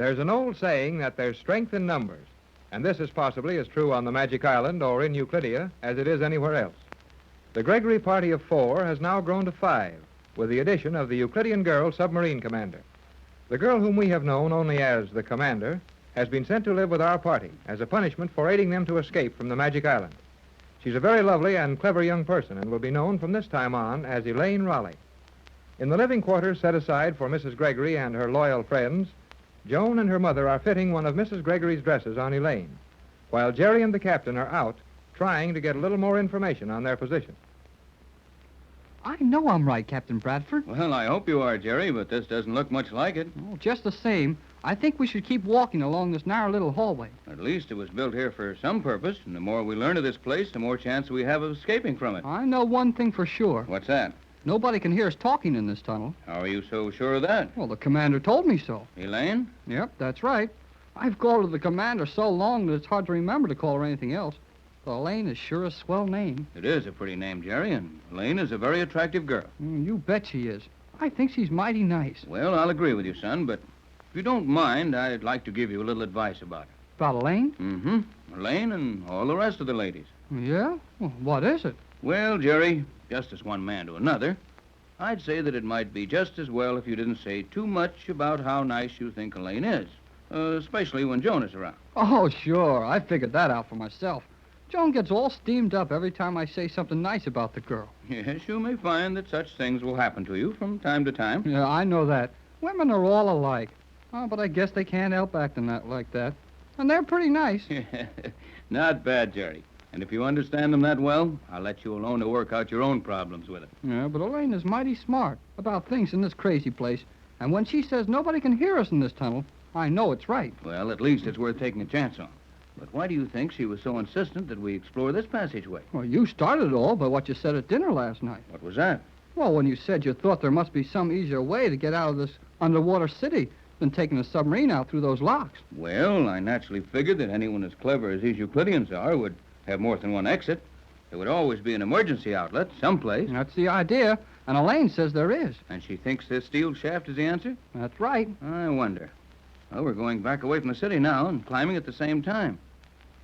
There's an old saying that there's strength in numbers, and this is possibly as true on the Magic Island or in Euclidia as it is anywhere else. The Gregory party of 4 has now grown to 5, with the addition of the Euclidean girl submarine commander. The girl whom we have known only as the commander has been sent to live with our party as a punishment for aiding them to escape from the Magic Island. She's a very lovely and clever young person and will be known from this time on as Elaine Raleigh. In the living quarters set aside for Mrs. Gregory and her loyal friends, Joan and her mother are fitting one of Mrs. Gregory's dresses on Elaine, while Jerry and the captain are out trying to get a little more information on their position. I know I'm right, Captain Bradford. Well, I hope you are, Jerry, but this doesn't look much like it. Oh, just the same, I think we should keep walking along this narrow little hallway. At least it was built here for some purpose, and the more we learn of this place, the more chance we have of escaping from it. I know one thing for sure. What's that? Nobody can hear us talking in this tunnel. How are you so sure of that? Well, the commander told me so. Elaine? Yep, that's right. I've called her the commander so long that it's hard to remember to call her anything else. But Elaine is sure a swell name. It is a pretty name, Jerry, and Elaine is a very attractive girl. You bet she is. I think she's mighty nice. Well, I'll agree with you, son, but if you don't mind, I'd like to give you a little advice about her. About Elaine? Mm-hmm. Elaine and all the rest of the ladies. Yeah? Well, what is it? Well, Jerry, just as one man to another, I'd say that it might be just as well if you didn't say too much about how nice you think Elaine is, especially when Joan is around. Oh, sure. I figured that out for myself. Joan gets all steamed up every time I say something nice about the girl. Yes, you may find that such things will happen to you from time to time. Yeah, I know that. Women are all alike. Oh, but I guess they can't help acting like that. And they're pretty nice. Not bad, Jerry. And if you understand them that well, I'll let you alone to work out your own problems with it. Yeah, but Elaine is mighty smart about things in this crazy place. And when she says nobody can hear us in this tunnel, I know it's right. Well, at least it's worth taking a chance on. But why do you think she was so insistent that we explore this passageway? Well, you started it all by what you said at dinner last night. What was that? Well, when you said you thought there must be some easier way to get out of this underwater city than taking a submarine out through those locks. Well, I naturally figured that anyone as clever as these Euclideans are would have more than one exit. There would always be an emergency outlet someplace. That's the idea, and Elaine says there is. And she thinks this steel shaft is the answer? That's right. I wonder. Well, we're going back away from the city now and climbing at the same time.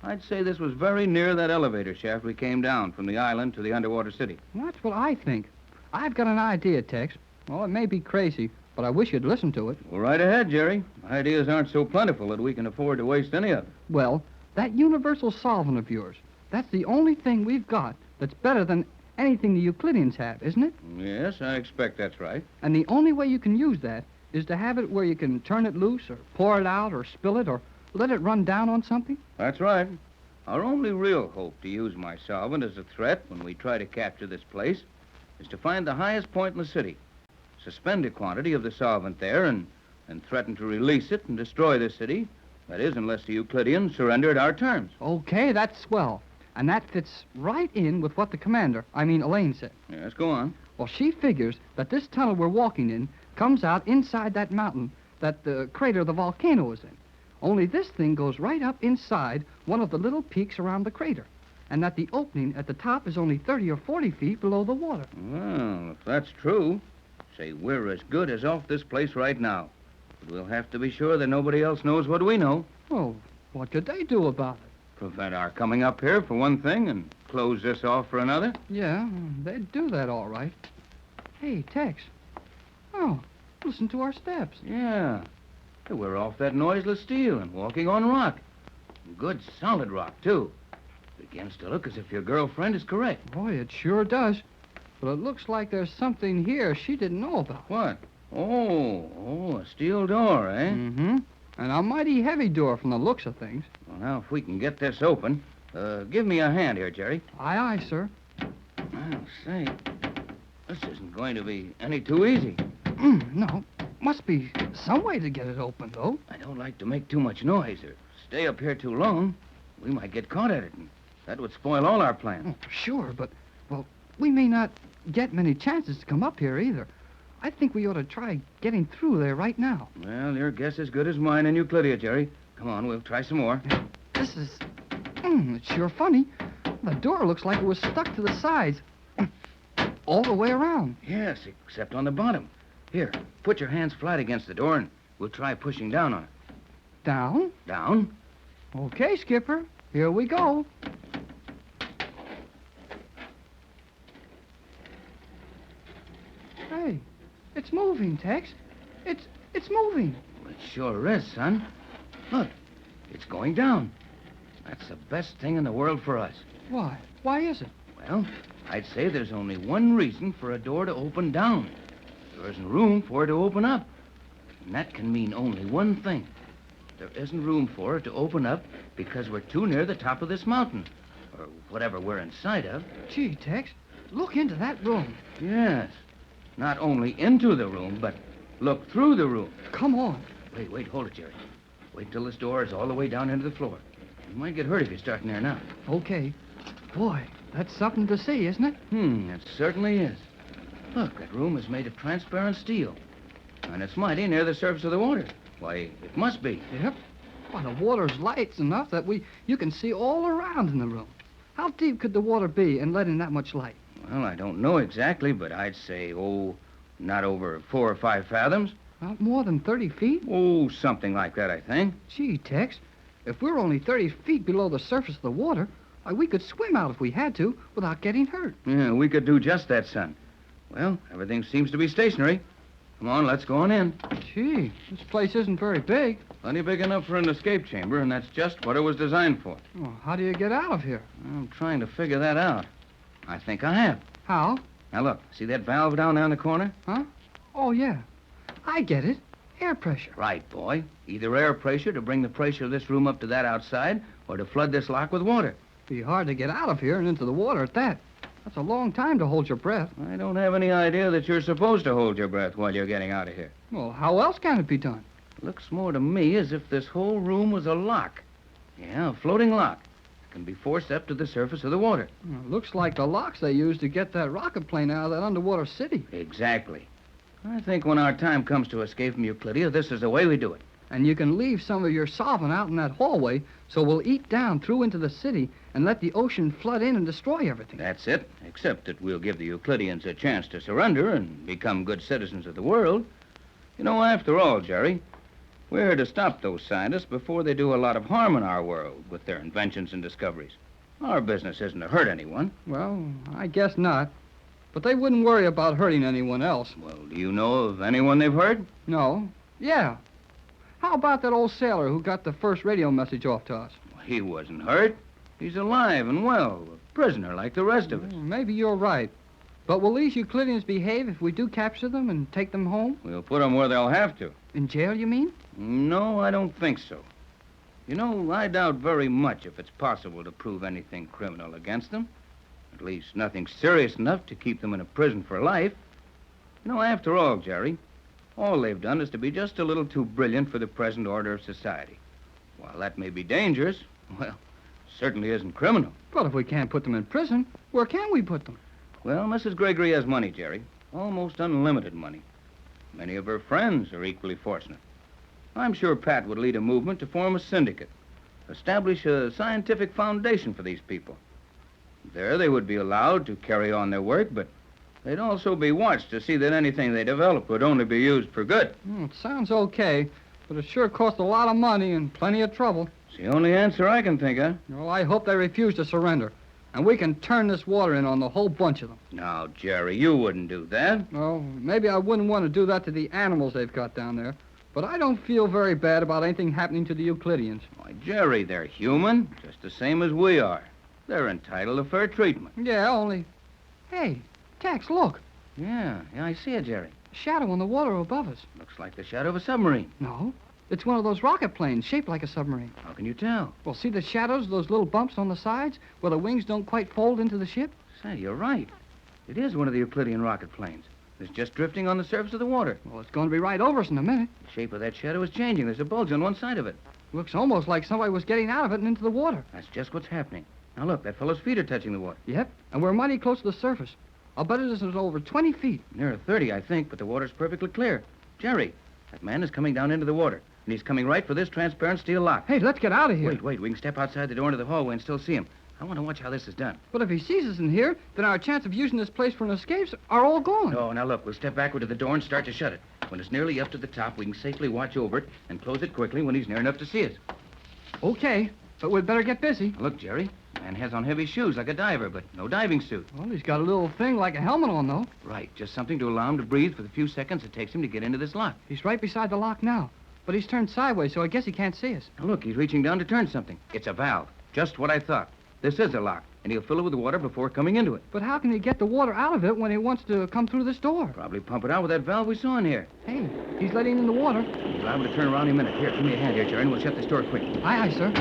I'd say this was very near that elevator shaft we came down from the island to the underwater city. That's what I think. I've got an idea, Tex. Well, it may be crazy, but I wish you'd listen to it. Well, right ahead, Jerry. Ideas aren't so plentiful that we can afford to waste any of them. Well, that universal solvent of yours, that's the only thing we've got that's better than anything the Euclideans have, isn't it? Yes, I expect that's right. And the only way you can use that is to have it where you can turn it loose or pour it out or spill it or let it run down on something? That's right. Our only real hope to use my solvent as a threat when we try to capture this place is to find the highest point in the city, suspend a quantity of the solvent there, and threaten to release it and destroy the city. That is, unless the Euclideans surrender at our terms. Okay, that's swell. And that fits right in with what the commander, Elaine, said. Yes, go on. Well, she figures that this tunnel we're walking in comes out inside that mountain that the crater of the volcano is in. Only this thing goes right up inside one of the little peaks around the crater, and that the opening at the top is only 30 or 40 feet below the water. Well, if that's true, say, we're as good as off this place right now. But we'll have to be sure that nobody else knows what we know. Oh, what could they do about it? Prevent our coming up here, for one thing, and close this off for another. Yeah, they'd do that all right. Hey, Tex. Oh, listen to our steps. Yeah. We're off that noiseless steel and walking on rock. Good solid rock, too. Begins to look as if your girlfriend is correct. Boy, it sure does. But it looks like there's something here she didn't know about. What? Oh, a steel door, eh? Mm-hmm. And a mighty heavy door from the looks of things. Well, now, if we can get this open, give me a hand here, Jerry. Aye, aye, sir. I'll say, this isn't going to be any too easy. No. Must be some way to get it open, though. I don't like to make too much noise or stay up here too long. We might get caught at it, and that would spoil all our plans. Oh, for sure, but, well, we may not get many chances to come up here either. I think we ought to try getting through there right now. Well, your guess is good as mine in Euclidia, Jerry. Come on, we'll try some more. This is... it's sure funny. The door looks like it was stuck to the sides. All the way around. Yes, except on the bottom. Here, put your hands flat against the door, and we'll try pushing down on it. Down? Down. Okay, Skipper. Here we go. Hey, it's moving, Tex. It's moving. It sure is, son. Look, it's going down. That's the best thing in the world for us. Why? Why is it? Well, I'd say there's only one reason for a door to open down. There isn't room for it to open up. And that can mean only one thing. There isn't room for it to open up because we're too near the top of this mountain. Or whatever we're inside of. Gee, Tex, look into that room. Yes. Not only into the room, but look through the room. Come on. Wait, hold it, Jerry. Wait till this door is all the way down into the floor. You might get hurt if you start in there now. Okay. Boy, that's something to see, isn't it? It certainly is. Look, that room is made of transparent steel. And it's mighty near the surface of the water. Why, it must be. Yep. Why, the water's light enough that you can see all around in the room. How deep could the water be in letting that much light? Well, I don't know exactly, but I'd say, not over 4 or 5 fathoms. Not more than 30 feet? Oh, something like that, I think. Gee, Tex, if we're only 30 feet below the surface of the water, why, we could swim out if we had to without getting hurt. Yeah, we could do just that, son. Well, everything seems to be stationary. Come on, let's go on in. Gee, this place isn't very big. Plenty big enough for an escape chamber, and that's just what it was designed for. Well, how do you get out of here? I'm trying to figure that out. I think I have. How? Now, look, see that valve down there in the corner? Huh? Oh, yeah. I get it. Air pressure. Right, boy. Either air pressure to bring the pressure of this room up to that outside, or to flood this lock with water. Be hard to get out of here and into the water at that. That's a long time to hold your breath. I don't have any idea that you're supposed to hold your breath while you're getting out of here. Well, how else can it be done? It looks more to me as if this whole room was a lock. Yeah, a floating lock. It can be forced up to the surface of the water. Well, it looks like the locks they used to get that rocket plane out of that underwater city. Exactly. I think when our time comes to escape from Euclidia, this is the way we do it. And you can leave some of your solvent out in that hallway, so we'll eat down through into the city and let the ocean flood in and destroy everything. That's it, except that we'll give the Euclideans a chance to surrender and become good citizens of the world. You know, after all, Jerry, we're here to stop those scientists before they do a lot of harm in our world with their inventions and discoveries. Our business isn't to hurt anyone. Well, I guess not. But they wouldn't worry about hurting anyone else. Well, do you know of anyone they've hurt? No. Yeah. How about that old sailor who got the first radio message off to us? He wasn't hurt. He's alive and well, a prisoner like the rest of us. Maybe you're right. But will these Euclideans behave if we do capture them and take them home? We'll put them where they'll have to. In jail, you mean? No, I don't think so. You know, I doubt very much if it's possible to prove anything criminal against them. At least nothing serious enough to keep them in a prison for life. You know, after all, Jerry, all they've done is to be just a little too brilliant for the present order of society. While that may be dangerous, well, certainly isn't criminal. Well, if we can't put them in prison, where can we put them? Well, Mrs. Gregory has money, Jerry. Almost unlimited money. Many of her friends are equally fortunate. I'm sure Pat would lead a movement to form a syndicate, establish a scientific foundation for these people. There they would be allowed to carry on their work, but they'd also be watched to see that anything they develop would only be used for good. It sounds okay, but it sure costs a lot of money and plenty of trouble. It's the only answer I can think of. Well, I hope they refuse to surrender, and we can turn this water in on the whole bunch of them. Now, Jerry, you wouldn't do that. Well, maybe I wouldn't want to do that to the animals they've got down there, but I don't feel very bad about anything happening to the Euclideans. Why, Jerry, they're human, just the same as we are. They're entitled to fair treatment. Yeah, only... Hey, Tex, look. Yeah, I see it, Jerry. A shadow on the water above us. Looks like the shadow of a submarine. No, it's one of those rocket planes shaped like a submarine. How can you tell? Well, see the shadows, those little bumps on the sides, where the wings don't quite fold into the ship? Say, you're right. It is one of the Euclidean rocket planes. It's just drifting on the surface of the water. Well, it's going to be right over us in a minute. The shape of that shadow is changing. There's a bulge on one side of it. Looks almost like somebody was getting out of it and into the water. That's just what's happening. Now, look, that fellow's feet are touching the water. Yep, and we're mighty close to the surface. I'll bet it is over 20 feet. Nearer 30, I think, but the water's perfectly clear. Jerry, that man is coming down into the water, and he's coming right for this transparent steel lock. Hey, let's get out of here. Wait, we can step outside the door into the hallway and still see him. I want to watch how this is done. But if he sees us in here, then our chance of using this place for an escape are all gone. No, now look, we'll step backward to the door and start to shut it. When it's nearly up to the top, we can safely watch over it and close it quickly when he's near enough to see us. Okay, but we'd better get busy. Now, look, Jerry, the man has on heavy shoes like a diver, but no diving suit. Well, he's got a little thing like a helmet on, though. Right, just something to allow him to breathe for the few seconds it takes him to get into this lock. He's right beside the lock now, but he's turned sideways, so I guess he can't see us. Now, look, he's reaching down to turn something. It's a valve. Just what I thought. This is a lock, and he'll fill it with water before coming into it. But how can he get the water out of it when he wants to come through this door? Probably pump it out with that valve we saw in here. Hey, he's letting in the water. He's liable to turn around in a minute. Here, give me a hand here, Jerry, and we'll shut this door quick. Aye, aye, sir.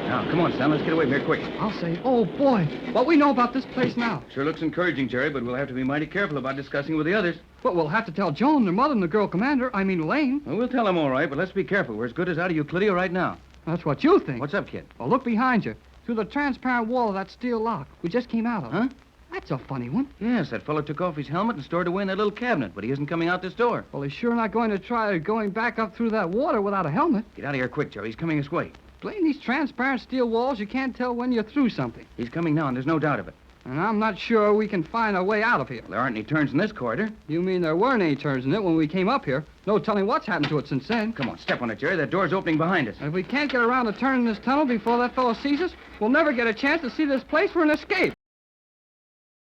Now, come on, son. Let's get away from here quick. I'll say, oh, boy, what we know about this place now. Sure looks encouraging, Jerry, but we'll have to be mighty careful about discussing with the others. But we'll have to tell Joan, their mother, and the girl commander, Elaine. Well, we'll tell them all right, but let's be careful. We're as good as out of Euclidia right now. That's what you think. What's up, kid? Well, look behind you. Through the transparent wall of that steel lock we just came out of. Huh? That's a funny one. Yes, that fellow took off his helmet and stored away in that little cabinet, but he isn't coming out this door. Well, he's sure not going to try going back up through that water without a helmet. Get out of here quick, Jerry. He's coming this way. Playing these transparent steel walls, you can't tell when you're through something. He's coming now, and there's no doubt of it. And I'm not sure we can find a way out of here. Well, there aren't any turns in this corridor. You mean there weren't any turns in it when we came up here? No telling what's happened to it since then. Come on, step on it, Jerry. That door's opening behind us. And if we can't get around the turn in this tunnel before that fellow sees us, we'll never get a chance to see this place for an escape.